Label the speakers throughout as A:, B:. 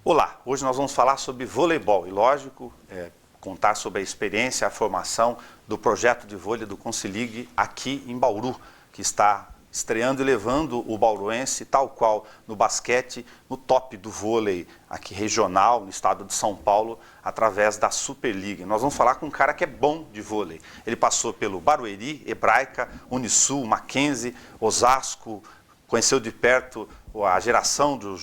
A: Olá, hoje nós vamos falar sobre voleibol e, lógico, contar sobre a experiência, a formação do projeto de vôlei do Consilig aqui em Bauru, que está estreando e levando o bauruense, tal qual no basquete, no top do vôlei aqui regional, no estado de São Paulo, através da Superliga. Nós vamos falar com um cara que é bom de vôlei. Ele passou pelo Barueri, Hebraica, Unisul, Mackenzie, Osasco, conheceu de perto a geração do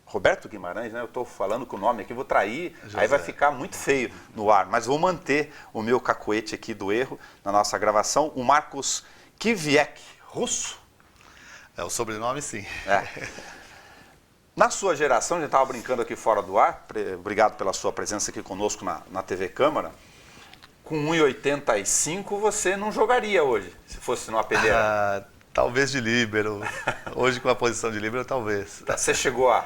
A: Roberto Guimarães, né? Eu estou falando com o nome aqui, vou trair, José. Aí vai ficar muito feio no ar, mas vou manter o meu cacoete aqui do erro na nossa gravação. O Marcos Kiviek, russo?
B: É, o sobrenome sim.
A: Na sua geração, a gente estava brincando aqui fora do ar, obrigado pela sua presença aqui conosco na TV Câmara, com 1,85 você não jogaria hoje, se fosse numa peneira.
B: Talvez de líbero. Hoje com a posição de líbero, talvez.
A: Você chegou a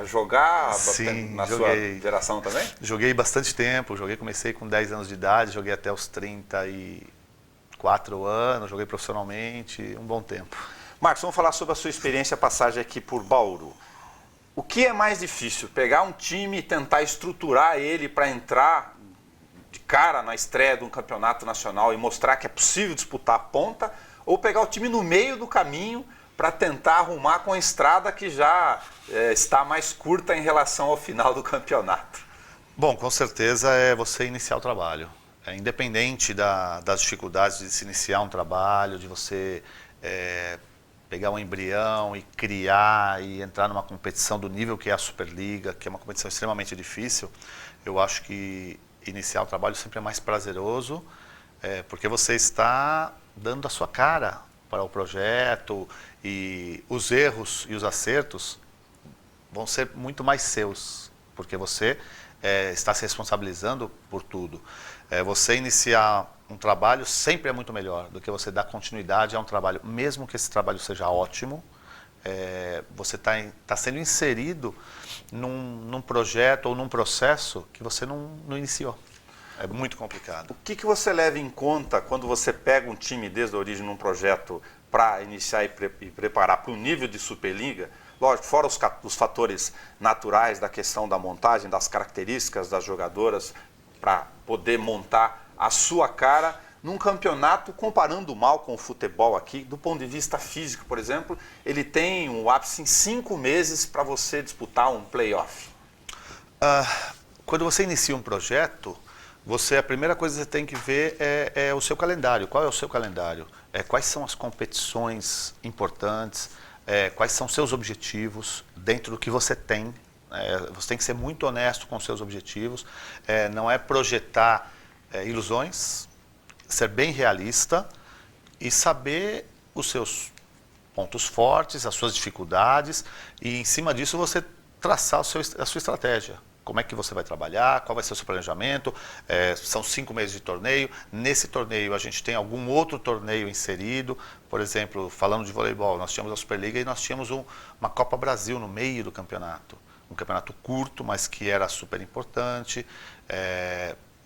A: jogar
B: Sim,
A: na sua geração também?
B: Joguei bastante tempo. Comecei com 10 anos de idade, joguei até os 34 anos, joguei profissionalmente, um bom tempo.
A: Marcos, vamos falar sobre a sua experiência, a passagem aqui por Bauru. O que é mais difícil? Pegar um time e tentar estruturar ele para entrar de cara na estreia de um campeonato nacional e mostrar que é possível disputar a ponta? Ou pegar o time no meio do caminho para tentar arrumar com a estrada que já está mais curta em relação ao final do campeonato?
B: Bom, com certeza é você iniciar o trabalho. Independente das dificuldades de se iniciar um trabalho, de você pegar um embrião e criar e entrar numa competição do nível que é a Superliga, que é uma competição extremamente difícil, eu acho que iniciar o trabalho sempre é mais prazeroso, porque você está dando a sua cara para o projeto e os erros e os acertos vão ser muito mais seus, porque você está se responsabilizando por tudo. Você iniciar um trabalho sempre é muito melhor do que você dar continuidade a um trabalho, mesmo que esse trabalho seja ótimo. Você está sendo inserido num projeto ou num processo que você não iniciou. É muito complicado.
A: O que você leva em conta quando você pega um time desde a origem num projeto para iniciar e preparar para o nível de Superliga? Lógico, fora os fatores naturais da questão da montagem, das características das jogadoras, para poder montar a sua cara num campeonato, comparando mal com o futebol aqui, do ponto de vista físico, por exemplo, ele tem um ápice em 5 meses para você disputar um playoff.
B: Quando você inicia um projeto, a primeira coisa que você tem que ver é o seu calendário. Qual é o seu calendário? Quais são as competições importantes? Quais são seus objetivos dentro do que você tem? Você tem que ser muito honesto com os seus objetivos. Não é projetar ilusões, ser bem realista e saber os seus pontos fortes, as suas dificuldades e, em cima disso, você traçar a sua estratégia. Como é que você vai trabalhar, qual vai ser o seu planejamento, são 5 meses de torneio. Nesse torneio a gente tem algum outro torneio inserido, por exemplo, falando de voleibol, nós tínhamos a Superliga e nós tínhamos uma Copa Brasil no meio do campeonato. Um campeonato curto, mas que era super importante.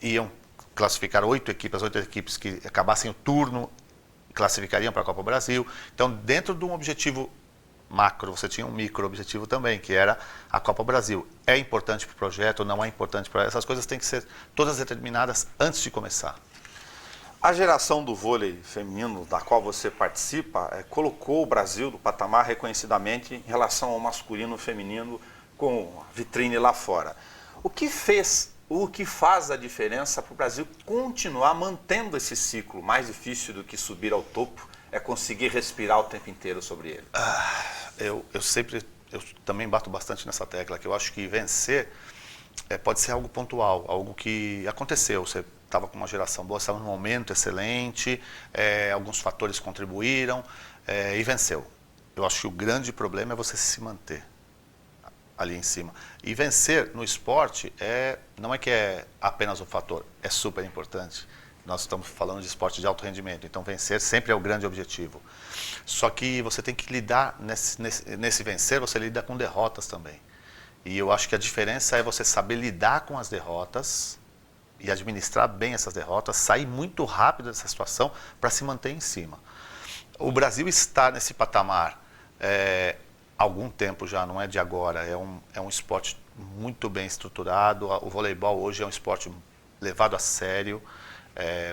B: Iam classificar 8 equipes, as 8 equipes que acabassem o turno classificariam para a Copa Brasil. Então, dentro de um objetivo macro, você tinha um micro objetivo também, que era a Copa Brasil. É importante para o projeto, não é importante para... Essas coisas têm que ser todas determinadas antes de começar.
A: A geração do vôlei feminino, da qual você participa, colocou o Brasil no patamar reconhecidamente em relação ao masculino e feminino com a vitrine lá fora. O que faz a diferença para o Brasil continuar mantendo esse ciclo? Mais difícil do que subir ao topo é conseguir respirar o tempo inteiro sobre ele.
B: Eu também bato bastante nessa tecla, que eu acho que vencer pode ser algo pontual, algo que aconteceu. Você estava com uma geração boa, estava num momento excelente, alguns fatores contribuíram e venceu. Eu acho que o grande problema é você se manter ali em cima. E vencer no esporte não é que é apenas um fator, é super importante. Nós estamos falando de esporte de alto rendimento, então vencer sempre é o grande objetivo. Só que você tem que lidar, nesse vencer, você lida com derrotas também. E eu acho que a diferença é você saber lidar com as derrotas e administrar bem essas derrotas, sair muito rápido dessa situação para se manter em cima. O Brasil está nesse patamar algum tempo já, não é de agora, é um esporte muito bem estruturado. O voleibol hoje é um esporte levado a sério,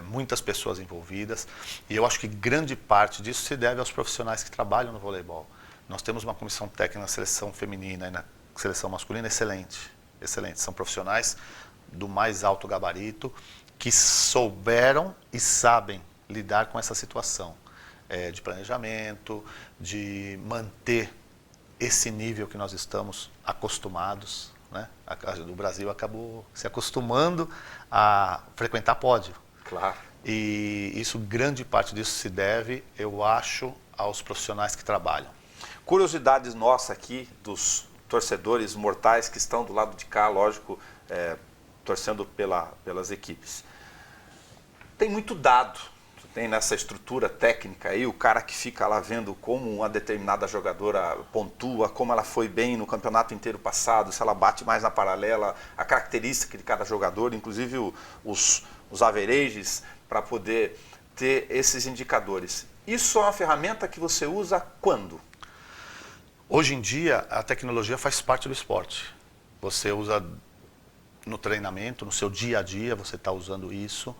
B: muitas pessoas envolvidas, e eu acho que grande parte disso se deve aos profissionais que trabalham no voleibol. Nós temos uma comissão técnica na seleção feminina e na seleção masculina excelente, excelente. São profissionais do mais alto gabarito que souberam e sabem lidar com essa situação de planejamento, de manter esse nível que nós estamos acostumados, né? O Brasil acabou se acostumando a frequentar pódio.
A: Claro.
B: E isso, grande parte disso se deve, eu acho, aos profissionais que trabalham.
A: Curiosidades nossas aqui, dos torcedores mortais que estão do lado de cá, lógico, torcendo pelas equipes. Tem muito dado, tem nessa estrutura técnica aí, o cara que fica lá vendo como uma determinada jogadora pontua, como ela foi bem no campeonato inteiro passado, se ela bate mais na paralela, a característica de cada jogador, inclusive os averages, para poder ter esses indicadores. Isso é uma ferramenta que você usa quando?
B: Hoje em dia, a tecnologia faz parte do esporte. Você usa no treinamento, no seu dia a dia, você está usando isso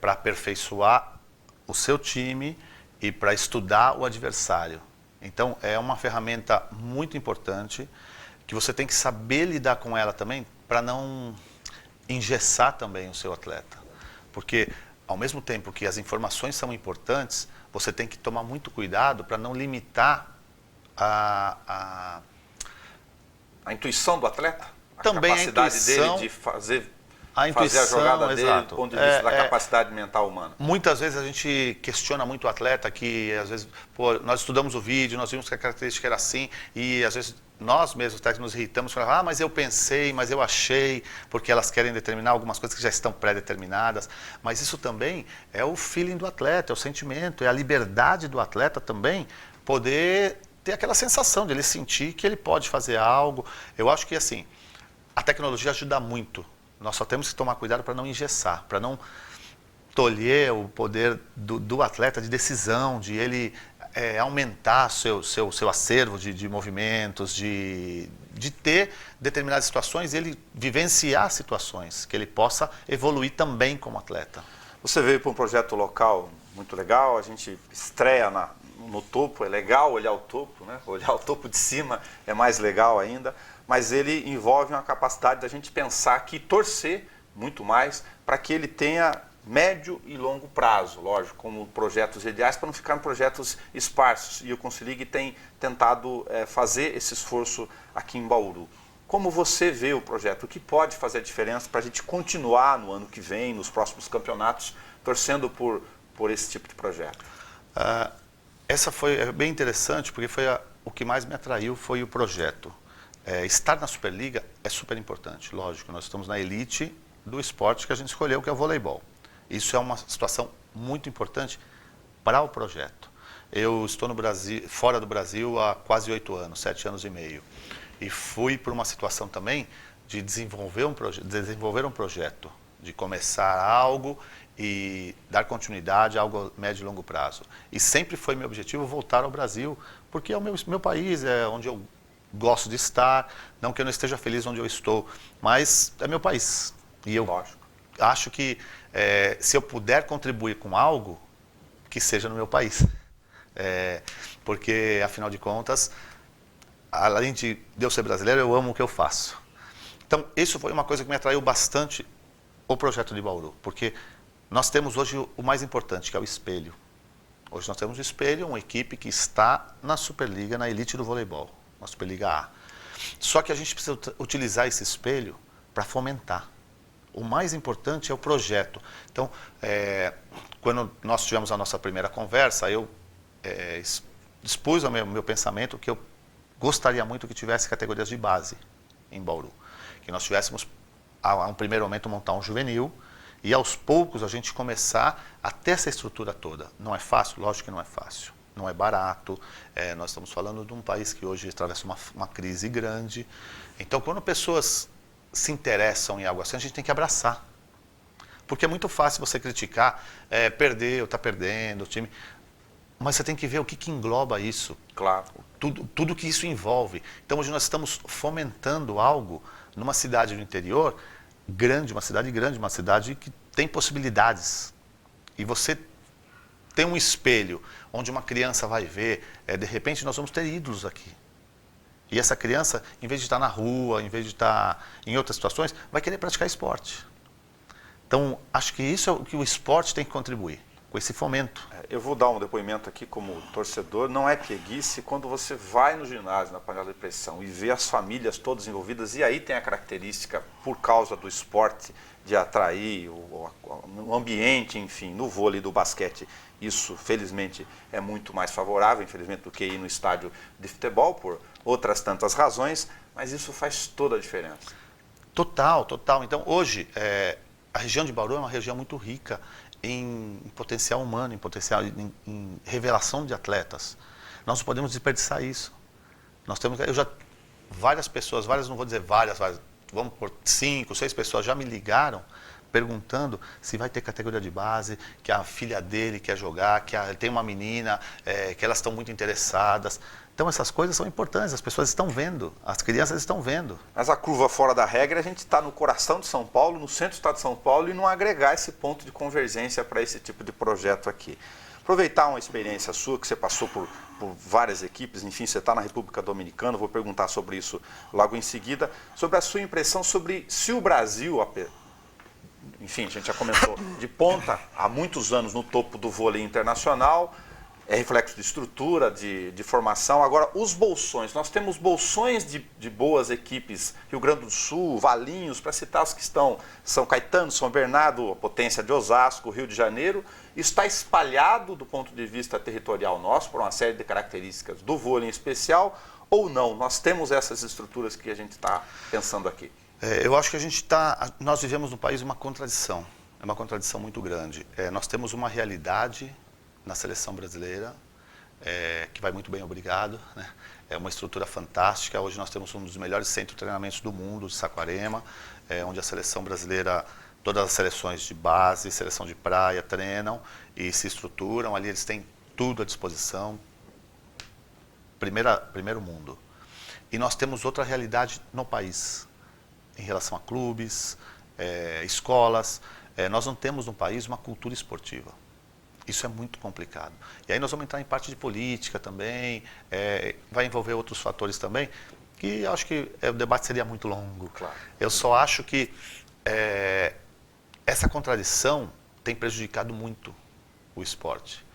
B: para aperfeiçoar o seu time e para estudar o adversário. Então, é uma ferramenta muito importante que você tem que saber lidar com ela também para não engessar também o seu atleta. Porque, ao mesmo tempo que as informações são importantes, você tem que tomar muito cuidado para não limitar a
A: intuição do atleta?
B: Também a
A: capacidade
B: intuição,
A: dele de fazer
B: a
A: jogada dele
B: exato.
A: do ponto de vista da capacidade mental humana.
B: Muitas vezes a gente questiona muito o atleta que, às vezes, nós estudamos o vídeo, nós vimos que a característica era assim, e às vezes nós mesmos até nos irritamos, falamos, mas eu pensei, mas eu achei, porque elas querem determinar algumas coisas que já estão pré-determinadas. Mas isso também é o feeling do atleta, é o sentimento, é a liberdade do atleta também poder ter aquela sensação de ele sentir que ele pode fazer algo. Eu acho que, assim, a tecnologia ajuda muito. Nós só temos que tomar cuidado para não engessar, para não tolher o poder do atleta de decisão, de ele aumentar seu acervo de movimentos, de ter determinadas situações, ele vivenciar situações, que ele possa evoluir também como atleta.
A: Você veio para um projeto local muito legal, a gente estreia no topo, é legal olhar o topo, né? Olhar o topo de cima é mais legal ainda, mas ele envolve uma capacidade da gente pensar aqui, torcer muito mais para que ele tenha médio e longo prazo, lógico, como projetos ideais, para não ficar em projetos esparsos. E o Consilig tem tentado fazer esse esforço aqui em Bauru. Como você vê o projeto? O que pode fazer a diferença para a gente continuar no ano que vem, nos próximos campeonatos, torcendo por esse tipo de projeto?
B: Essa foi bem interessante, porque o que mais me atraiu foi o projeto. Estar na Superliga é super importante, lógico. Nós estamos na elite do esporte que a gente escolheu, que é o voleibol. Isso é uma situação muito importante para o projeto. Eu estou no Brasil, fora do Brasil há quase 8 anos, 7 anos e meio. E fui por uma situação também de desenvolver um projeto, de começar algo e dar continuidade a algo a médio e longo prazo. E sempre foi meu objetivo voltar ao Brasil, porque é o meu país, é onde eu gosto de estar, não que eu não esteja feliz onde eu estou, mas é meu país. E eu acho que se eu puder contribuir com algo, que seja no meu país. Porque, afinal de contas, além de eu ser brasileiro, eu amo o que eu faço. Então, isso foi uma coisa que me atraiu bastante o projeto de Bauru, porque nós temos hoje o mais importante, que é o espelho. Hoje nós temos o espelho, uma equipe que está na Superliga, na elite do voleibol, na Superliga A. Só que a gente precisa utilizar esse espelho para fomentar. O mais importante é o projeto. Então, quando nós tivemos a nossa primeira conversa, eu expus o meu pensamento que eu gostaria muito que tivesse categorias de base em Bauru. Que nós tivéssemos, a um primeiro momento, montar um juvenil e, aos poucos, a gente começar a ter essa estrutura toda. Não é fácil? Lógico que não é fácil. Não é barato. Nós estamos falando de um país que hoje atravessa uma crise grande. Então, quando pessoas se interessam em algo assim, a gente tem que abraçar. Porque é muito fácil você criticar, perdeu, está perdendo, o time... mas você tem que ver o que engloba isso.
A: Claro.
B: Tudo que isso envolve. Então, hoje nós estamos fomentando algo numa cidade do interior, grande, uma cidade que tem possibilidades. E você tem um espelho onde uma criança vai ver, de repente nós vamos ter ídolos aqui. E essa criança, em vez de estar na rua, em vez de estar em outras situações, vai querer praticar esporte. Então, acho que isso é o que o esporte tem que contribuir, com esse fomento.
A: Eu vou dar um depoimento aqui como torcedor, não é pieguice, quando você vai no ginásio, na panela de pressão, e vê as famílias todas envolvidas, e aí tem a característica, por causa do esporte, de atrair o ambiente, enfim, no vôlei, do basquete, isso, felizmente, é muito mais favorável, infelizmente, do que ir no estádio de futebol, por outras tantas razões, mas isso faz toda a diferença.
B: Total. Então, hoje, a região de Bauru é uma região muito rica em potencial humano, em revelação de atletas. Nós não podemos desperdiçar isso. Várias pessoas, não vou dizer várias, vamos por 5, 6 pessoas já me ligaram perguntando se vai ter categoria de base, que a filha dele quer jogar, que tem uma menina, que elas estão muito interessadas. Então essas coisas são importantes, as pessoas estão vendo, as crianças estão vendo.
A: Mas a curva fora da regra, a gente está no coração de São Paulo, no centro do estado de São Paulo, e não agregar esse ponto de convergência para esse tipo de projeto aqui. Aproveitar uma experiência sua, que você passou por várias equipes, enfim, você está na República Dominicana, vou perguntar sobre isso logo em seguida, sobre a sua impressão sobre se o Brasil, enfim, a gente já comentou, de ponta há muitos anos no topo do vôlei internacional, é reflexo de estrutura, de formação. Agora, os bolsões, nós temos bolsões de boas equipes, Rio Grande do Sul, Valinhos, para citar os que estão, São Caetano, São Bernardo, a potência de Osasco, Rio de Janeiro, está espalhado do ponto de vista territorial nosso, por uma série de características do vôlei em especial, ou não? Nós temos essas estruturas que a gente está pensando aqui.
B: Eu acho que nós vivemos no país uma contradição, é uma contradição muito grande. Nós temos uma realidade na seleção brasileira, que vai muito bem, obrigado, né? É uma estrutura fantástica. Hoje nós temos um dos melhores centros de treinamentos do mundo, de Saquarema, onde a seleção brasileira, todas as seleções de base, seleção de praia, treinam e se estruturam. Ali eles têm tudo à disposição, primeiro mundo. E nós temos outra realidade no país, em relação a clubes, escolas. Nós não temos no país uma cultura esportiva. Isso é muito complicado. E aí nós vamos entrar em parte de política também, vai envolver outros fatores também, que eu acho que o debate seria muito longo.
A: Claro.
B: Eu só acho que essa contradição tem prejudicado muito o esporte.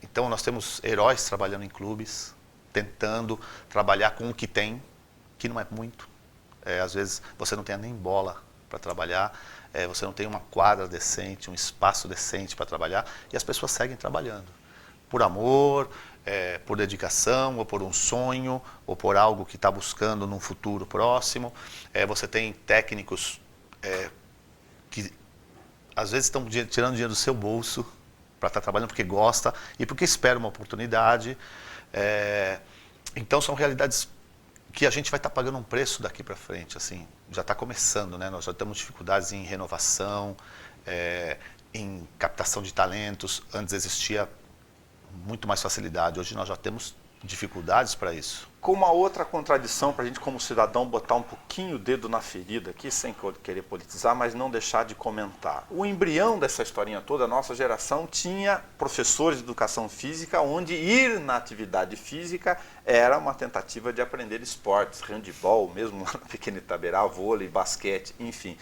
B: Então nós temos heróis trabalhando em clubes, tentando trabalhar com o que tem, que não é muito. Às vezes você não tem nem bola para trabalhar, você não tem uma quadra decente, um espaço decente para trabalhar, e as pessoas seguem trabalhando. Por amor, por dedicação, ou por um sonho, ou por algo que está buscando num futuro próximo. Você tem técnicos que às vezes estão tirando dinheiro do seu bolso para estar trabalhando porque gosta e porque espera uma oportunidade. Então são realidades que a gente vai estar pagando um preço daqui para frente, assim, já está começando, né? Nós já temos dificuldades em renovação, em captação de talentos. Antes existia muito mais facilidade, hoje nós já temos dificuldades para isso.
A: Com uma outra contradição, para a gente como cidadão botar um pouquinho o dedo na ferida aqui, sem querer politizar, mas não deixar de comentar. O embrião dessa historinha toda, a nossa geração tinha professores de educação física, onde ir na atividade física era uma tentativa de aprender esportes, handebol, mesmo lá na Pequena Itaberá, vôlei, basquete, enfim.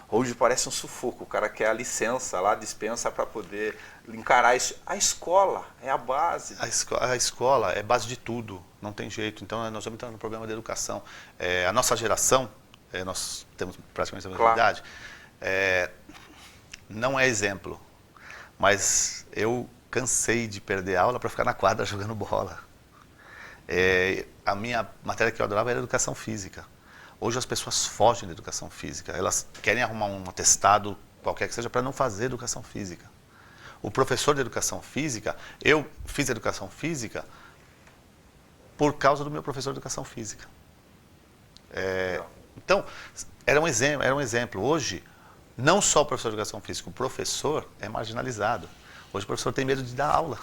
A: Hoje parece um sufoco, o cara quer a licença lá, dispensa para poder encarar isso. A escola é a base.
B: A escola é base de tudo, não tem jeito. Então nós vamos entrar no problema da educação. A nossa geração, nós temos praticamente a mesma idade, não é exemplo. Mas eu cansei de perder aula para ficar na quadra jogando bola. A minha matéria que eu adorava era educação física. Hoje as pessoas fogem da educação física, elas querem arrumar um atestado, qualquer que seja, para não fazer educação física. O professor de educação física, eu fiz educação física por causa do meu professor de educação física. Então, era um exemplo. Hoje, não só o professor de educação física, o professor é marginalizado. Hoje o professor tem medo de dar aula.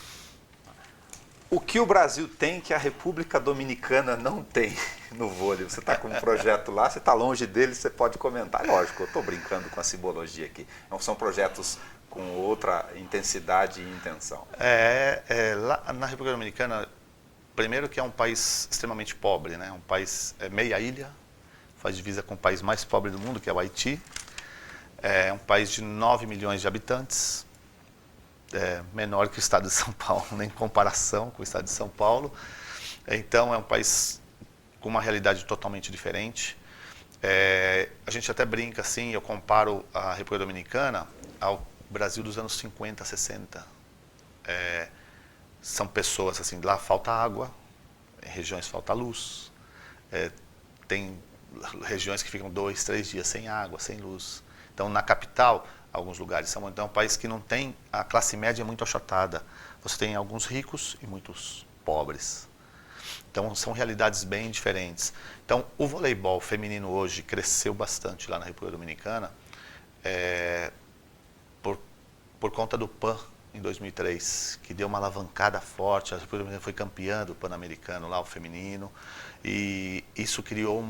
A: O que o Brasil tem que a República Dominicana não tem no vôlei? Você está com um projeto lá, você está longe dele, você pode comentar. Lógico, eu estou brincando com a simbologia aqui. Então, são projetos com outra intensidade e intenção.
B: Lá na República Dominicana, primeiro que é um país extremamente pobre, né? Um país meia ilha, faz divisa com o país mais pobre do mundo, que é o Haiti. É um país de 9 milhões de habitantes. Menor que o estado de São Paulo, nem em comparação com o estado de São Paulo. Então, é um país com uma realidade totalmente diferente. A gente até brinca assim, eu comparo a República Dominicana ao Brasil dos anos 50, 60. São pessoas assim, lá falta água, em regiões falta luz, tem regiões que ficam 2, 3 dias sem água, sem luz. Então, na capital, alguns lugares são. Então, é um país que não tem, a classe média é muito achatada. Você tem alguns ricos e muitos pobres. Então, são realidades bem diferentes. Então, o voleibol feminino hoje cresceu bastante lá na República Dominicana por conta do PAN em 2003, que deu uma alavancada forte. A República Dominicana foi campeã do Pan-Americano lá, o feminino, e isso criou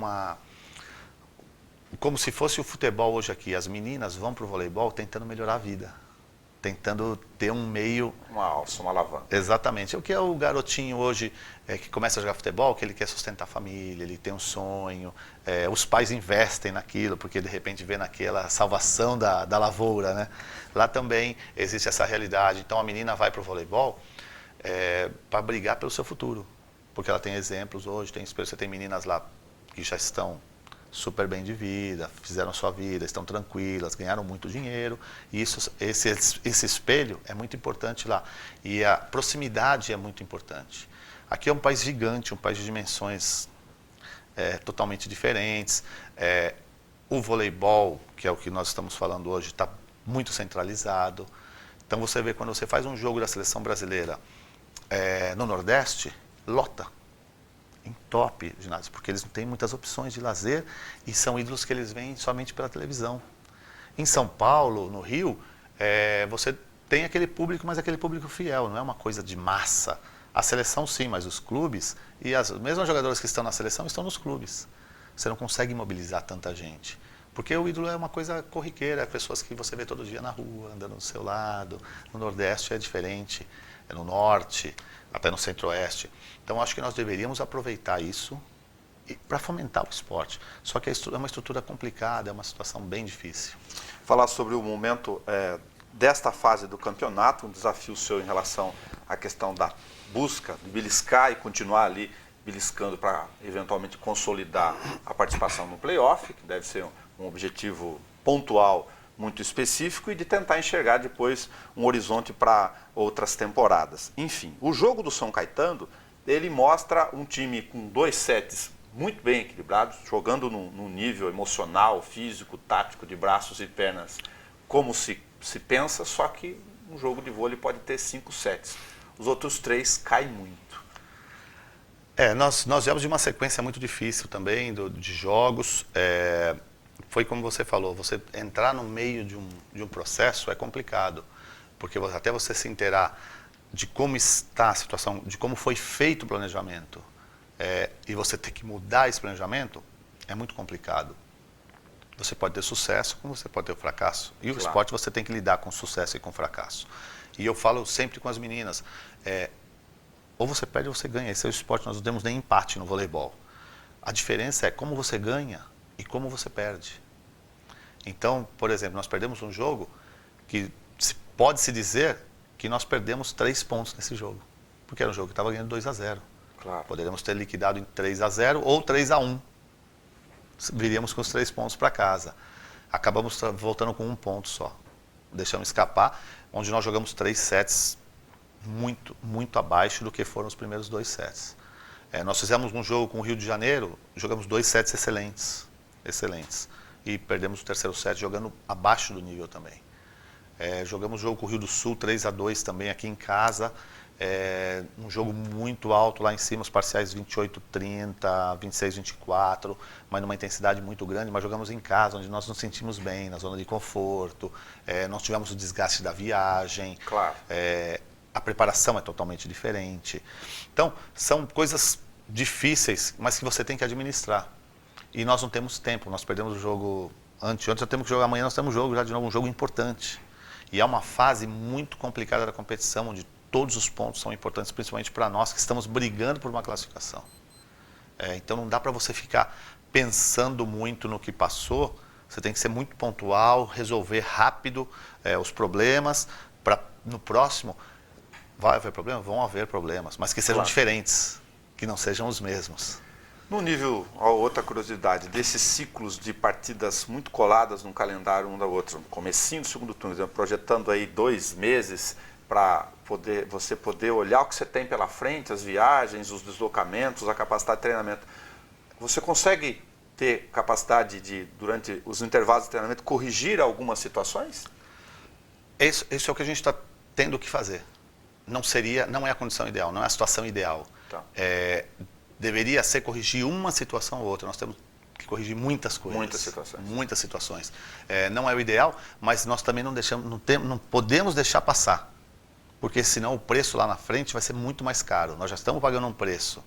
B: como se fosse o futebol hoje aqui. As meninas vão para o voleibol tentando melhorar a vida, tentando ter um meio...
A: Uma alça, uma alavanca.
B: Exatamente. O que é o garotinho hoje que começa a jogar futebol, que ele quer sustentar a família, ele tem um sonho, os pais investem naquilo, porque de repente vê naquela salvação da lavoura, né? Lá também existe essa realidade. Então a menina vai para o voleibol para brigar pelo seu futuro, porque ela tem exemplos hoje, você tem meninas lá que já estão super bem de vida, fizeram sua vida, estão tranquilas, ganharam muito dinheiro, e esse espelho é muito importante lá. E a proximidade é muito importante. Aqui é um país gigante, um país de dimensões totalmente diferentes. O voleibol, que é o que nós estamos falando hoje, está muito centralizado. Então você vê, quando você faz um jogo da seleção brasileira no Nordeste, lota. Em top ginásio, porque eles não têm muitas opções de lazer e são ídolos que eles veem somente pela televisão. Em São Paulo, no Rio, você tem aquele público, mas aquele público fiel, não é uma coisa de massa. A seleção sim, mas os clubes, e as mesmas jogadoras que estão na seleção estão nos clubes. Você não consegue mobilizar tanta gente, porque o ídolo é uma coisa corriqueira, pessoas que você vê todo dia na rua, andando do seu lado. No Nordeste é diferente, no Norte, até no Centro-Oeste. Então, acho que nós deveríamos aproveitar isso para fomentar o esporte. Só que é uma estrutura complicada, é uma situação bem difícil.
A: Falar sobre o momento desta fase do campeonato, um desafio seu em relação à questão da busca, de beliscar e continuar ali beliscando para eventualmente consolidar a participação no play-off, que deve ser um objetivo pontual muito específico, e de tentar enxergar depois um horizonte para outras temporadas. Enfim, o jogo do São Caetano, ele mostra um time com 2 sets muito bem equilibrados, jogando num nível emocional, físico, tático, de braços e pernas, como se pensa, só que um jogo de vôlei pode ter 5 sets. Os outros 3 caem muito.
B: Nós viemos de uma sequência muito difícil também, de jogos. Foi como você falou, você entrar no meio de um processo é complicado, porque até você se inteirar de como está a situação, de como foi feito o planejamento, e você ter que mudar esse planejamento, é muito complicado. Você pode ter sucesso, como você pode ter o fracasso. E o esporte você tem que lidar com sucesso e com fracasso. E eu falo sempre com as meninas, ou você perde ou você ganha. Esse é o esporte, nós não temos nem empate no voleibol. A diferença é como você ganha e como você perde. Então, por exemplo, nós perdemos um jogo que pode-se dizer que nós perdemos 3 pontos nesse jogo, porque era um jogo que estava ganhando 2-0.
A: Claro.
B: Poderíamos ter liquidado em 3-0 ou 3-1. Viríamos com os 3 pontos para casa. Acabamos voltando com 1 ponto só. Deixamos escapar, onde nós jogamos 3 sets muito, muito abaixo do que foram os primeiros 2 sets. Nós fizemos um jogo com o Rio de Janeiro, jogamos 2 sets excelentes. E perdemos o terceiro set jogando abaixo do nível também. Jogamos jogo com o Rio do Sul, 3-2 também aqui em casa. Um jogo muito alto lá em cima, os parciais 28-30, 26-24, mas numa intensidade muito grande. Mas jogamos em casa, onde nós nos sentimos bem, na zona de conforto. Nós tivemos o desgaste da viagem.
A: Claro.
B: a preparação é totalmente diferente. Então, são coisas difíceis, mas que você tem que administrar. E nós não temos tempo, nós perdemos o jogo ontem já temos que jogar amanhã, nós temos jogo já de novo, um jogo importante. E é uma fase muito complicada da competição, onde todos os pontos são importantes, principalmente para nós que estamos brigando por uma classificação. Então não dá para você ficar pensando muito no que passou, você tem que ser muito pontual, resolver rápido os problemas, para no próximo, vai haver problemas? Vão haver problemas, mas que sejam diferentes, que não sejam os mesmos.
A: No nível, outra curiosidade, desses ciclos de partidas muito coladas num calendário um da outra, comecinho do segundo turno, exemplo, projetando aí 2 meses para você poder olhar o que você tem pela frente, as viagens, os deslocamentos, a capacidade de treinamento. Você consegue ter capacidade de, durante os intervalos de treinamento, corrigir algumas situações?
B: Isso é o que a gente está tendo que fazer. Não é a condição ideal, não é a situação ideal.
A: Tá.
B: Deveria ser corrigir uma situação ou outra. Nós temos que corrigir muitas coisas.
A: Muitas
B: situações. Não é o ideal, mas nós também não podemos deixar passar. Porque senão o preço lá na frente vai ser muito mais caro. Nós já estamos pagando um preço,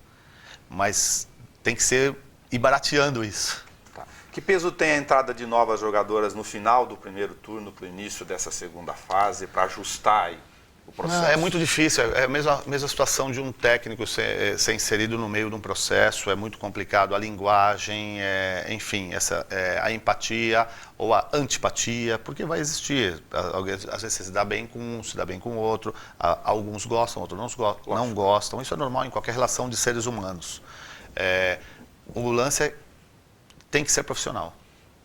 B: mas tem que ser ir barateando isso.
A: Tá. Que peso tem a entrada de novas jogadoras no final do primeiro turno para o início dessa segunda fase, para ajustar aí o processo?
B: É muito difícil, é a mesma situação de um técnico ser inserido no meio de um processo, é muito complicado. A linguagem, enfim, a empatia ou a antipatia, porque vai existir. Às vezes você se dá bem com um, se dá bem com o outro, alguns gostam, outros não gostam. Isso é normal em qualquer relação de seres humanos. O lance tem que ser profissional,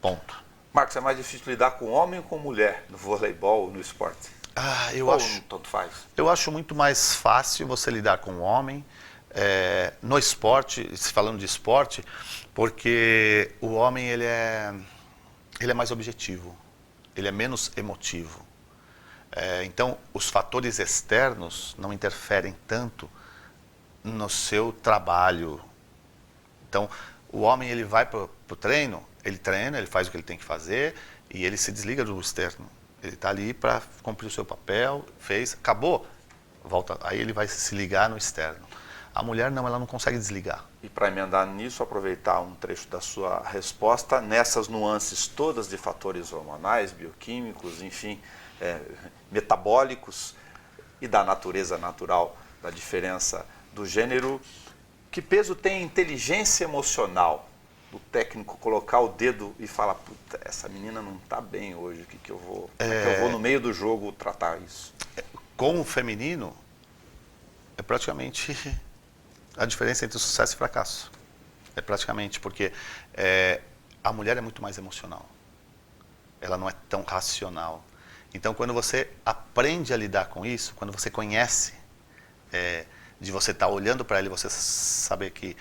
B: ponto.
A: Marcos, é mais difícil lidar com homem ou com mulher no voleibol ou no esporte? Tanto faz?
B: Eu acho muito mais fácil você lidar com o homem no esporte, falando de esporte, porque o homem ele é mais objetivo, ele é menos emotivo. Então, os fatores externos não interferem tanto no seu trabalho. Então, o homem ele vai para o treino, ele treina, ele faz o que ele tem que fazer e ele se desliga do externo. Ele está ali para cumprir o seu papel, fez, acabou, volta, aí ele vai se ligar no externo. A mulher não, ela não consegue desligar.
A: E para emendar nisso, aproveitar um trecho da sua resposta, nessas nuances todas de fatores hormonais, bioquímicos, enfim, metabólicos e da natureza natural, da diferença do gênero, que peso tem a inteligência emocional do técnico colocar o dedo e falar, puta, essa menina não está bem hoje, o que eu vou no meio do jogo tratar isso?
B: Com o feminino, é praticamente a diferença entre sucesso e fracasso. É praticamente, porque a mulher é muito mais emocional. Ela não é tão racional. Então, quando você aprende a lidar com isso, quando você conhece, de você estar olhando para ela e você saber que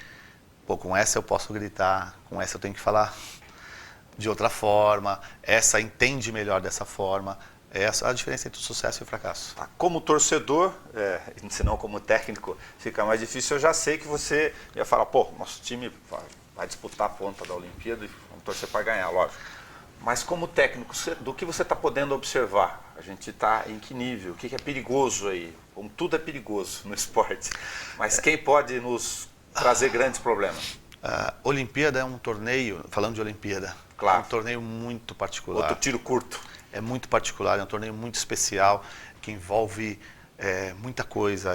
B: com essa eu posso gritar, com essa eu tenho que falar de outra forma, essa entende melhor dessa forma. Essa é a diferença entre o sucesso e o fracasso.
A: Tá. Como torcedor, se não como técnico, fica mais difícil. Eu já sei que você ia falar, nosso time vai disputar a ponta da Olimpíada e vamos torcer para ganhar, lógico. Mas como técnico, do que você está podendo observar? A gente está em que nível? O que é perigoso aí? Como tudo é perigoso no esporte. Mas quem pode nos trazer grandes problemas?
B: Olimpíada é um torneio, falando de Olimpíada,
A: claro.
B: É um torneio muito particular.
A: Outro tiro curto.
B: É muito particular, é um torneio muito especial, que envolve muita coisa.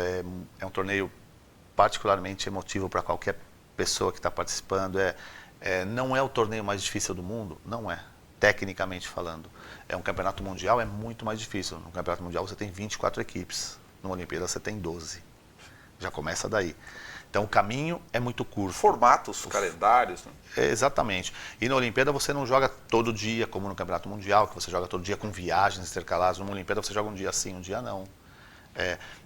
B: É um torneio particularmente emotivo para qualquer pessoa que está participando. Não é o torneio mais difícil do mundo? Não é, tecnicamente falando. Um campeonato mundial é muito mais difícil. No campeonato mundial você tem 24 equipes, numa Olimpíada você tem 12. Já começa daí. Então o caminho é muito curto.
A: Formatos, calendários. Né?
B: Exatamente. E na Olimpíada você não joga todo dia, como no Campeonato Mundial, que você joga todo dia com viagens intercaladas. Numa Olimpíada você joga um dia sim, um dia não.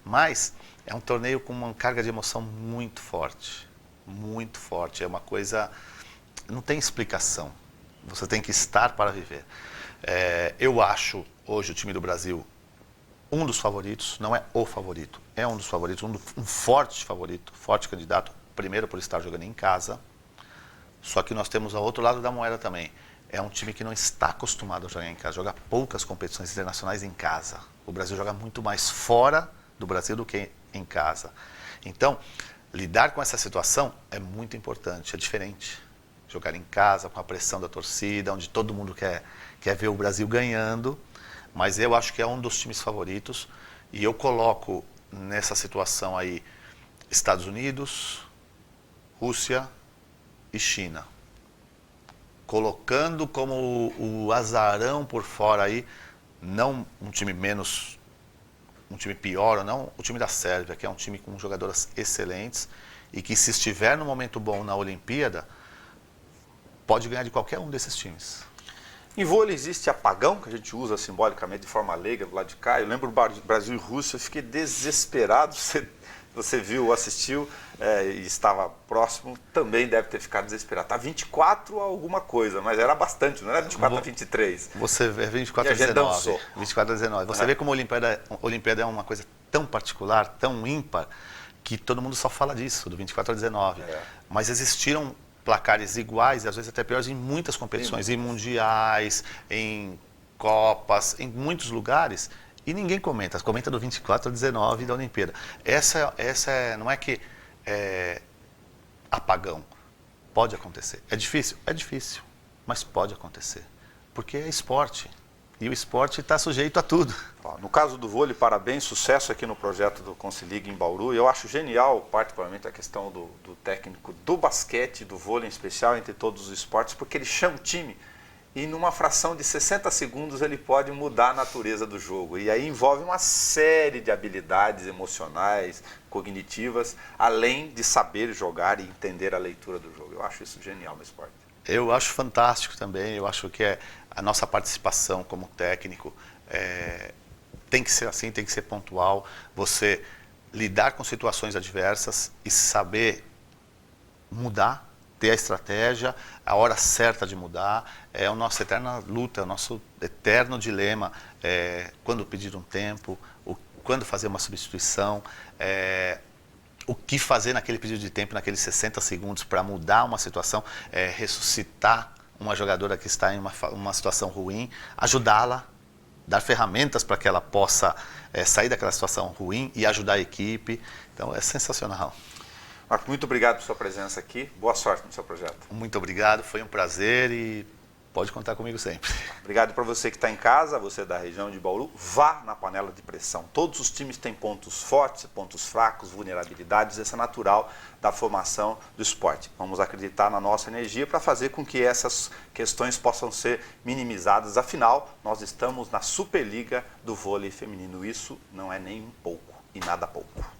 B: Mas é um torneio com uma carga de emoção muito forte. Muito forte. É uma coisa... Não tem explicação. Você tem que estar para viver. Eu acho hoje o time do Brasil um dos favoritos, não é o favorito, é um dos favoritos, um forte favorito, forte candidato, primeiro por estar jogando em casa, só que nós temos ao outro lado da moeda também. É um time que não está acostumado a jogar em casa, joga poucas competições internacionais em casa. O Brasil joga muito mais fora do Brasil do que em casa. Então, lidar com essa situação é muito importante, é diferente. Jogar em casa, com a pressão da torcida, onde todo mundo quer ver o Brasil ganhando, mas eu acho que é um dos times favoritos, e eu coloco nessa situação aí Estados Unidos, Rússia e China. Colocando como o azarão por fora aí, não um time menos, um time pior ou não, o time da Sérvia, que é um time com jogadoras excelentes e que, se estiver no momento bom na Olimpíada, pode ganhar de qualquer um desses times.
A: Em vôlei existe apagão, que a gente usa simbolicamente de forma leiga do lado de cá. Eu lembro Brasil e Rússia, eu fiquei desesperado. Você viu, assistiu e estava próximo, também deve ter ficado desesperado. Tá 24 a alguma coisa, mas era bastante, não era 24 a 23.
B: Você vê 24 a 19. 24 a 19. Você vê como a Olimpíada é uma coisa tão particular, tão ímpar, que todo mundo só fala disso, do 24 a 19. Mas existiram placares iguais, às vezes até piores, em muitas competições, em mundiais, em copas, em muitos lugares, e ninguém comenta do 24 a 19 da Olimpíada. Essa não é que é apagão, pode acontecer. É difícil, mas pode acontecer, porque é esporte, e o esporte está sujeito a tudo.
A: No caso do vôlei, parabéns, sucesso aqui no projeto do Consilig em Bauru. Eu acho genial, particularmente, a questão do técnico do basquete, do vôlei em especial, entre todos os esportes, porque ele chama o time e numa fração de 60 segundos ele pode mudar a natureza do jogo. E aí envolve uma série de habilidades emocionais, cognitivas, além de saber jogar e entender a leitura do jogo. Eu acho isso genial no esporte.
B: Eu acho fantástico também, eu acho que a nossa participação como técnico tem que ser assim, tem que ser pontual. Você lidar com situações adversas e saber mudar, ter a estratégia, a hora certa de mudar, é a nossa eterna luta, é o nosso eterno dilema, quando pedir um tempo, quando fazer uma substituição, o que fazer naquele pedido de tempo, naqueles 60 segundos para mudar uma situação, ressuscitar uma jogadora que está em uma situação ruim, ajudá-la, dar ferramentas para que ela possa sair daquela situação ruim e ajudar a equipe. Então é sensacional.
A: Marco, muito obrigado por sua presença aqui. Boa sorte no seu projeto.
B: Muito obrigado, foi um prazer e pode contar comigo sempre.
A: Obrigado para você que está em casa, você da região de Bauru, vá na panela de pressão. Todos os times têm pontos fortes, pontos fracos, vulnerabilidades, isso é natural da formação do esporte. Vamos acreditar na nossa energia para fazer com que essas questões possam ser minimizadas. Afinal, nós estamos na Superliga do vôlei feminino. Isso não é nem um pouco e nada pouco.